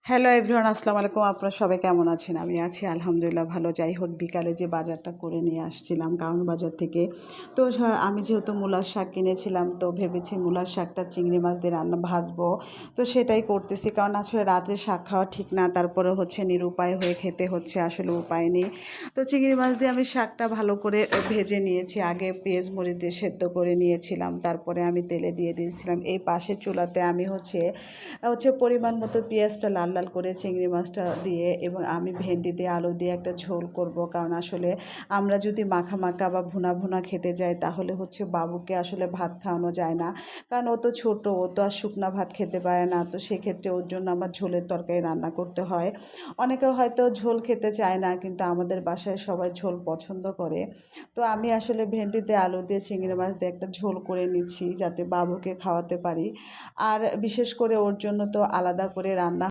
Hello everyone, আসসালামু আলাইকুম। আপনারা সবাই কেমন আছেন? আমি আছি আলহামদুলিল্লাহ ভালো। যাই হোক, বিকালে যে বাজারটা করে নিয়ে আসছিলাম কারণ বাজার থেকে, তো আমি যেহেতু মূলার শাক কিনেছিলাম, তো ভেবেছি মূলার শাকটা চিংড়ি মাছ দিয়ে ভাজবো। তো সেটাই করতেছি, কারণ আসলে রাতে শাক খাওয়া ঠিক না, তারপরে হচ্ছে নিরুপায় হয়ে খেতে হচ্ছে, আসলে উপায় নেই। তো চিংড়ি মাছ দিয়ে আমি শাকটা ভালো করে ভেজে নিয়েছি। আগে পেঁয়াজ মরিচ দিয়ে সেদ্ধ করে নিয়েছিলাম, তারপরে আমি তেলে দিয়ে দিয়েছিলাম। এই পাশের চুলাতে আমি হচ্ছে হচ্ছে পরিমাণ মতো পেঁয়াজটা লাল লাল করে চিংড়ি মাছটা দিয়ে, এবং আমি ভেন্ডি দিয়ে আলু দিয়ে একটা ঝোল করব। কারণ আসলে আমরা যদি মাখা মাখা বা ভুনা ভুনা খেতে যাই, তাহলে হচ্ছে বাবুকে আসলে ভাত খাওয়ানো যায় না, কারণ ও তো ছোটো, ও তো আর শুকনা ভাত খেতে পারে না। তো সেক্ষেত্রে ওর জন্য আমার ঝোলের তরকারি রান্না করতে হয়। অনেকে হয়তো ঝোল খেতে চায় না, কিন্তু আমাদের বাসায় সবাই ঝোল পছন্দ করে। তো আমি আসলে ভেন্ডি দিয়ে আলু দিয়ে চিংড়ি মাছ দিয়ে একটা ঝোল করে নিচ্ছি, যাতে বাবুকে খাওয়াতে পারি। আর বিশেষ করে ওর জন্য তো আলাদা করে রান্না